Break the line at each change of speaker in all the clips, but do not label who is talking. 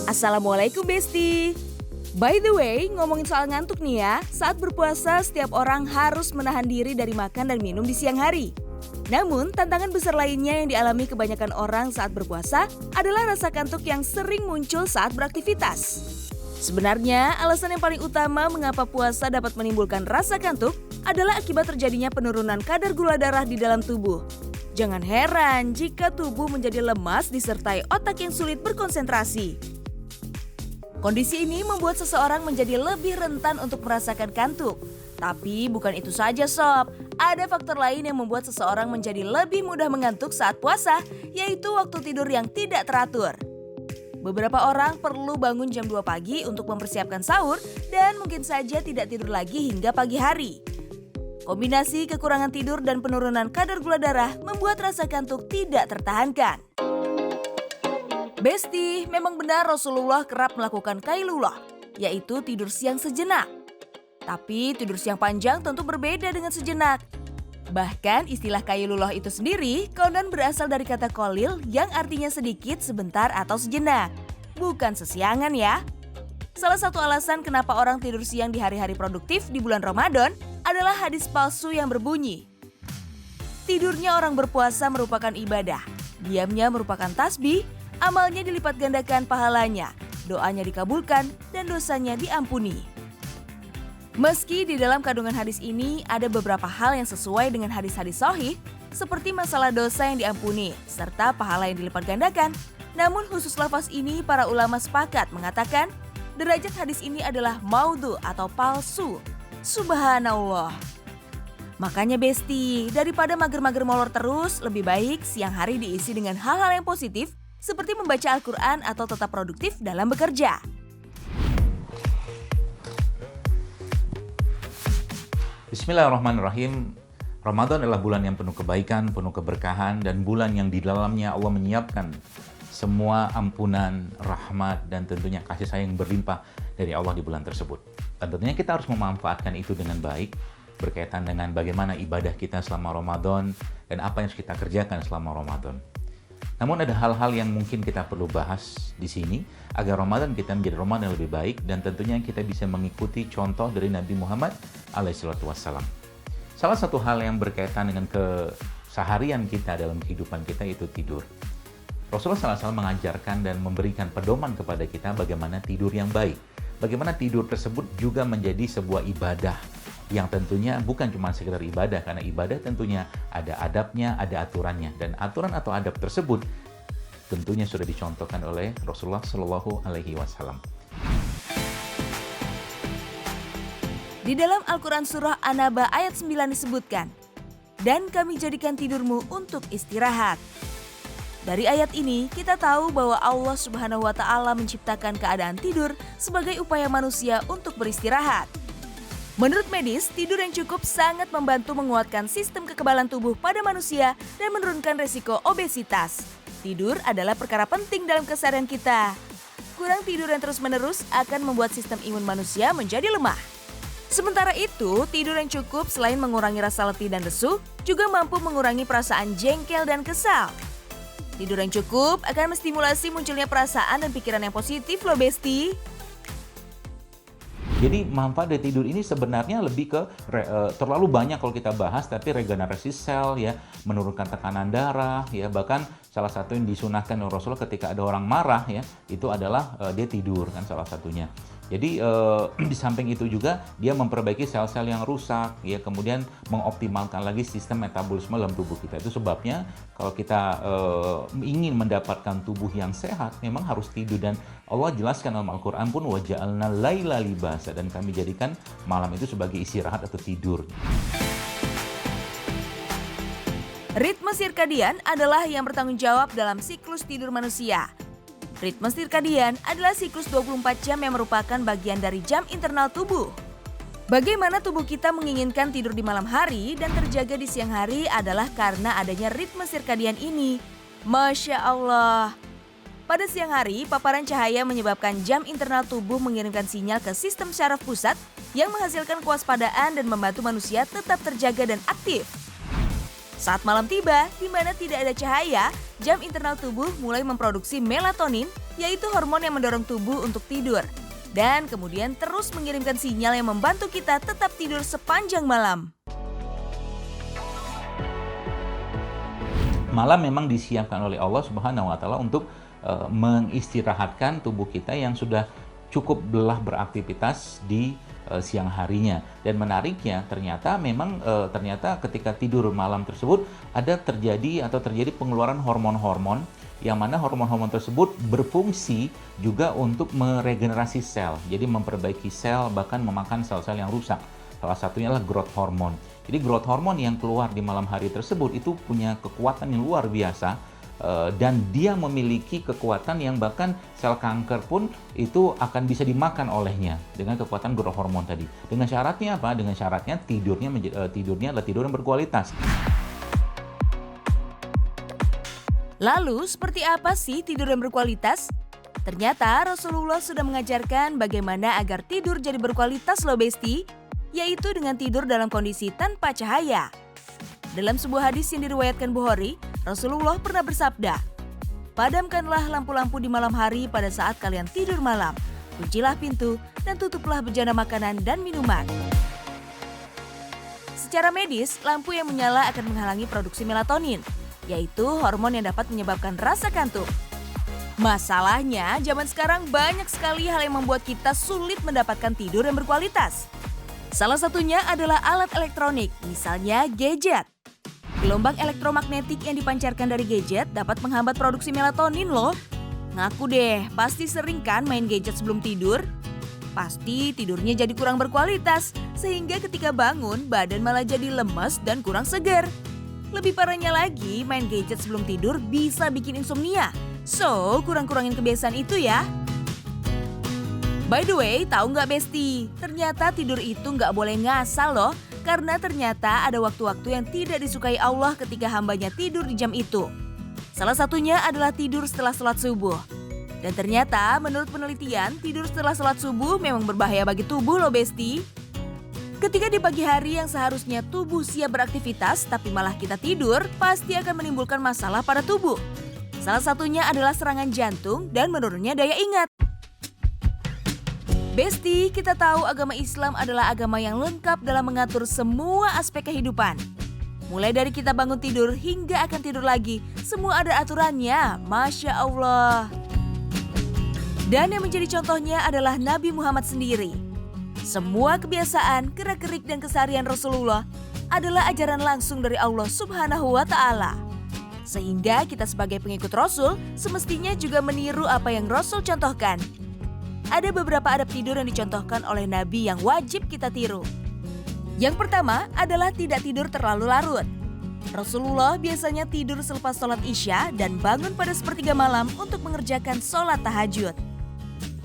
Assalamualaikum Besti. By the way, ngomongin soal ngantuk nih ya, saat berpuasa setiap orang harus menahan diri dari makan dan minum di siang hari. Namun, tantangan besar lainnya yang dialami kebanyakan orang saat berpuasa adalah rasa kantuk yang sering muncul saat beraktivitas. Sebenarnya, alasan yang paling utama mengapa puasa dapat menimbulkan rasa kantuk adalah akibat terjadinya penurunan kadar gula darah di dalam tubuh. Jangan heran jika tubuh menjadi lemas disertai otak yang sulit berkonsentrasi. Kondisi ini membuat seseorang menjadi lebih rentan untuk merasakan kantuk. Tapi bukan itu saja sob, ada faktor lain yang membuat seseorang menjadi lebih mudah mengantuk saat puasa, yaitu waktu tidur yang tidak teratur. Beberapa orang perlu bangun jam 2 pagi untuk mempersiapkan sahur dan mungkin saja tidak tidur lagi hingga pagi hari. Kombinasi kekurangan tidur dan penurunan kadar gula darah membuat rasa kantuk tidak tertahankan. Besti, memang benar Rasulullah kerap melakukan qailulah, yaitu tidur siang sejenak. Tapi tidur siang panjang tentu berbeda dengan sejenak. Bahkan istilah qailulah itu sendiri konon berasal dari kata qalil yang artinya sedikit, sebentar atau sejenak. Bukan sesiangan ya. Salah satu alasan kenapa orang tidur siang di hari-hari produktif di bulan Ramadan adalah hadis palsu yang berbunyi, tidurnya orang berpuasa merupakan ibadah, diamnya merupakan tasbih, amalnya dilipat gandakan pahalanya, doanya dikabulkan, dan dosanya diampuni. Meski di dalam kandungan hadis ini ada beberapa hal yang sesuai dengan hadis-hadis sahih, seperti masalah dosa yang diampuni, serta pahala yang dilipat gandakan, namun khusus lafaz ini para ulama sepakat mengatakan, derajat hadis ini adalah maudhu atau palsu. Subhanallah. Makanya Besti, daripada mager-mager molor terus, lebih baik siang hari diisi dengan hal-hal yang positif, seperti membaca Al-Quran atau tetap produktif dalam bekerja.
Bismillahirrahmanirrahim. Ramadan adalah bulan yang penuh kebaikan, penuh keberkahan, dan bulan yang di dalamnya Allah menyiapkan semua ampunan, rahmat, dan tentunya kasih sayang berlimpah dari Allah di bulan tersebut. Dan tentunya kita harus memanfaatkan itu dengan baik, berkaitan dengan bagaimana ibadah kita selama Ramadan, dan apa yang harus kita kerjakan selama Ramadan. Namun ada hal-hal yang mungkin kita perlu bahas di sini agar Ramadan kita menjadi Ramadan yang lebih baik dan tentunya kita bisa mengikuti contoh dari Nabi Muhammad alaihissalam. Salah satu hal yang berkaitan dengan keseharian kita dalam kehidupan kita itu tidur. Rasulullah SAW mengajarkan dan memberikan pedoman kepada kita bagaimana tidur yang baik. Bagaimana tidur tersebut juga menjadi sebuah ibadah yang tentunya bukan cuma sekedar ibadah, karena ibadah tentunya ada adabnya, ada aturannya, dan aturan atau adab tersebut tentunya sudah dicontohkan oleh Rasulullah Shallallahu Alaihi Wasallam.
Di dalam Al-Quran Surah An-Naba ayat 9 disebutkan, dan kami jadikan tidurmu untuk istirahat. Dari ayat ini, kita tahu bahwa Allah Subhanahu wa Ta'ala menciptakan keadaan tidur sebagai upaya manusia untuk beristirahat. Menurut medis, tidur yang cukup sangat membantu menguatkan sistem kekebalan tubuh pada manusia dan menurunkan resiko obesitas. Tidur adalah perkara penting dalam keseharian kita. Kurang tidur yang terus-menerus akan membuat sistem imun manusia menjadi lemah. Sementara itu, tidur yang cukup selain mengurangi rasa letih dan lesu, juga mampu mengurangi perasaan jengkel dan kesal. Tidur yang cukup akan menstimulasi munculnya perasaan dan pikiran yang positif loh Besti.
Jadi manfaat dari tidur ini sebenarnya lebih ke terlalu banyak kalau kita bahas, tapi regenerasi sel ya, menurunkan tekanan darah ya, bahkan salah satu yang disunahkan oleh Rasulullah ketika ada orang marah ya, itu adalah dia tidur kan salah satunya. Jadi di samping itu juga dia memperbaiki sel-sel yang rusak ya, kemudian mengoptimalkan lagi sistem metabolisme dalam tubuh kita. Itu sebabnya kalau kita ingin mendapatkan tubuh yang sehat memang harus tidur, dan Allah jelaskan dalam Al-Quran pun waja'alna laila libasa, dan kami jadikan malam itu sebagai istirahat atau tidur.
Ritme sirkadian adalah yang bertanggung jawab dalam siklus tidur manusia. Ritme sirkadian adalah siklus 24 jam yang merupakan bagian dari jam internal tubuh. Bagaimana tubuh kita menginginkan tidur di malam hari dan terjaga di siang hari adalah karena adanya ritme sirkadian ini. Masya Allah. Pada siang hari, paparan cahaya menyebabkan jam internal tubuh mengirimkan sinyal ke sistem syaraf pusat yang menghasilkan kewaspadaan dan membantu manusia tetap terjaga dan aktif. Saat malam tiba, di mana tidak ada cahaya, jam internal tubuh mulai memproduksi melatonin, yaitu hormon yang mendorong tubuh untuk tidur. Dan kemudian terus mengirimkan sinyal yang membantu kita tetap tidur sepanjang malam.
Malam memang disiapkan oleh Allah Subhanahu wa taala untuk mengistirahatkan tubuh kita yang sudah cukup lelah beraktivitas di siang harinya. Dan menariknya ternyata memang ternyata ketika tidur malam tersebut terjadi pengeluaran hormon-hormon yang mana hormon-hormon tersebut berfungsi juga untuk meregenerasi sel. Jadi memperbaiki sel, bahkan memakan sel-sel yang rusak. Salah satunya adalah growth hormone. Jadi growth hormone yang keluar di malam hari tersebut itu punya kekuatan yang luar biasa, dan dia memiliki kekuatan yang bahkan sel kanker pun itu akan bisa dimakan olehnya dengan kekuatan growth hormone tadi. Dengan syaratnya apa? Dengan syaratnya tidurnya adalah tidur yang berkualitas.
Lalu, seperti apa sih tidur yang berkualitas? Ternyata Rasulullah sudah mengajarkan bagaimana agar tidur jadi berkualitas loh Besti, yaitu dengan tidur dalam kondisi tanpa cahaya. Dalam sebuah hadis yang diriwayatkan Bukhari, Rasulullah pernah bersabda, "Padamkanlah lampu-lampu di malam hari pada saat kalian tidur malam, kuncilah pintu dan tutuplah bejana makanan dan minuman." Secara medis, lampu yang menyala akan menghalangi produksi melatonin, yaitu hormon yang dapat menyebabkan rasa kantuk. Masalahnya, zaman sekarang banyak sekali hal yang membuat kita sulit mendapatkan tidur yang berkualitas. Salah satunya adalah alat elektronik, misalnya gadget. Gelombang elektromagnetik yang dipancarkan dari gadget dapat menghambat produksi melatonin loh. Ngaku deh, pasti sering kan main gadget sebelum tidur? Pasti tidurnya jadi kurang berkualitas, sehingga ketika bangun badan malah jadi lemes dan kurang segar. Lebih parahnya lagi, main gadget sebelum tidur bisa bikin insomnia. So, kurang-kurangin kebiasaan itu ya. By the way, tahu nggak Besti? Ternyata tidur itu nggak boleh ngasal loh. Karena ternyata ada waktu-waktu yang tidak disukai Allah ketika hambanya tidur di jam itu. Salah satunya adalah tidur setelah sholat subuh. Dan ternyata menurut penelitian, tidur setelah sholat subuh memang berbahaya bagi tubuh loh Besti. Ketika di pagi hari yang seharusnya tubuh siap beraktivitas tapi malah kita tidur, pasti akan menimbulkan masalah pada tubuh. Salah satunya adalah serangan jantung dan menurunnya daya ingat. Besti, kita tahu agama Islam adalah agama yang lengkap dalam mengatur semua aspek kehidupan. Mulai dari kita bangun tidur hingga akan tidur lagi, semua ada aturannya, Masya Allah. Dan yang menjadi contohnya adalah Nabi Muhammad sendiri. Semua kebiasaan, gerak-gerik dan keseharian Rasulullah adalah ajaran langsung dari Allah Subhanahu wa Ta'ala. Sehingga kita sebagai pengikut Rasul semestinya juga meniru apa yang Rasul contohkan. Ada beberapa adab tidur yang dicontohkan oleh Nabi yang wajib kita tiru. Yang pertama adalah tidak tidur terlalu larut. Rasulullah biasanya tidur selepas sholat Isya dan bangun pada sepertiga malam untuk mengerjakan sholat tahajud.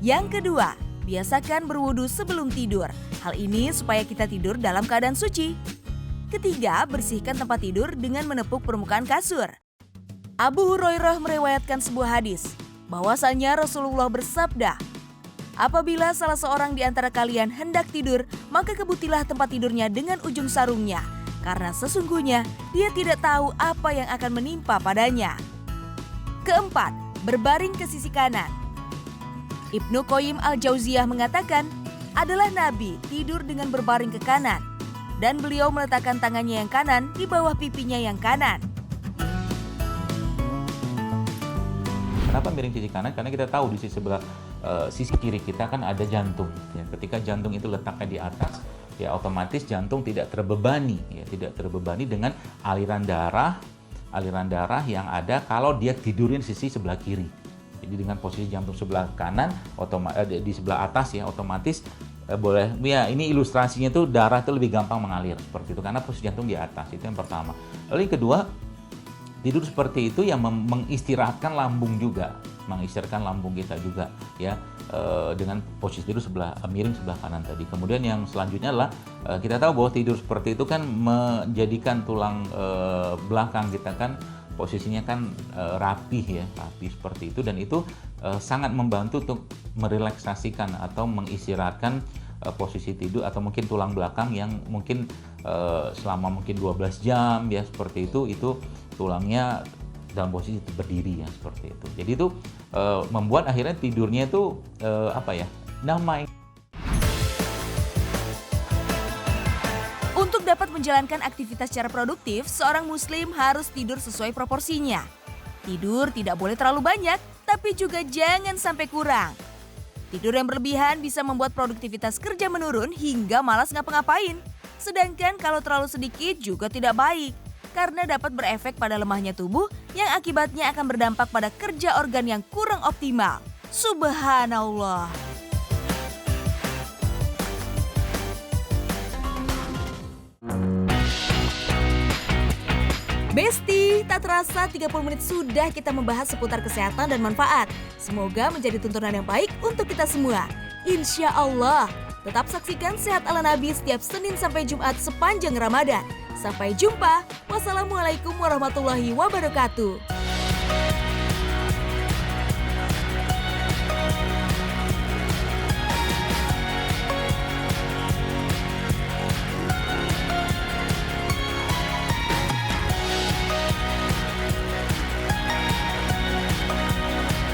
Yang kedua, biasakan berwudu sebelum tidur. Hal ini supaya kita tidur dalam keadaan suci. Ketiga, bersihkan tempat tidur dengan menepuk permukaan kasur. Abu Hurairah meriwayatkan sebuah hadis, bahwasanya Rasulullah bersabda, "Apabila salah seorang di antara kalian hendak tidur, maka kebutilah tempat tidurnya dengan ujung sarungnya, karena sesungguhnya dia tidak tahu apa yang akan menimpa padanya." Keempat, berbaring ke sisi kanan. Ibnu Qayyim al-Jauziyah mengatakan, adalah Nabi tidur dengan berbaring ke kanan, dan beliau meletakkan tangannya yang kanan di bawah pipinya yang kanan.
Kenapa miring sisi kanan? Karena kita tahu di sisi kiri kita kan ada jantung. Ya, ketika jantung itu letaknya di atas, ya otomatis jantung tidak terbebani, dengan aliran darah yang ada kalau dia tidurin sisi sebelah kiri. Jadi dengan posisi jantung sebelah kanan, di sebelah atas ya otomatis ini ilustrasinya tuh darah itu lebih gampang mengalir seperti itu karena posisi jantung di atas. Itu yang pertama. Lalu yang kedua, tidur seperti itu yang mengistirahatkan lambung kita juga ya, dengan posisi tidur miring sebelah kanan tadi. Kemudian yang selanjutnya adalah kita tahu bahwa tidur seperti itu kan menjadikan tulang belakang kita kan posisinya kan rapi seperti itu, dan itu sangat membantu untuk merelaksasikan atau mengistirahatkan posisi tidur atau mungkin tulang belakang yang mungkin selama mungkin 12 jam ya seperti itu tulangnya dalam posisi berdiri ya seperti itu. Jadi itu membuat akhirnya tidurnya itu damai.
Untuk dapat menjalankan aktivitas secara produktif, seorang muslim harus tidur sesuai proporsinya. Tidur tidak boleh terlalu banyak, tapi juga jangan sampai kurang. Tidur yang berlebihan bisa membuat produktivitas kerja menurun hingga malas ngapa-ngapain. Sedangkan kalau terlalu sedikit juga tidak baik, karena dapat berefek pada lemahnya tubuh yang akibatnya akan berdampak pada kerja organ yang kurang optimal. Subhanallah. Besti, tak terasa 30 menit sudah kita membahas seputar kesehatan dan manfaat. Semoga menjadi tuntunan yang baik untuk kita semua. Insya Allah. Tetap saksikan Sehat ala Nabi setiap Senin sampai Jumat sepanjang Ramadan. Sampai jumpa. Wassalamualaikum warahmatullahi wabarakatuh.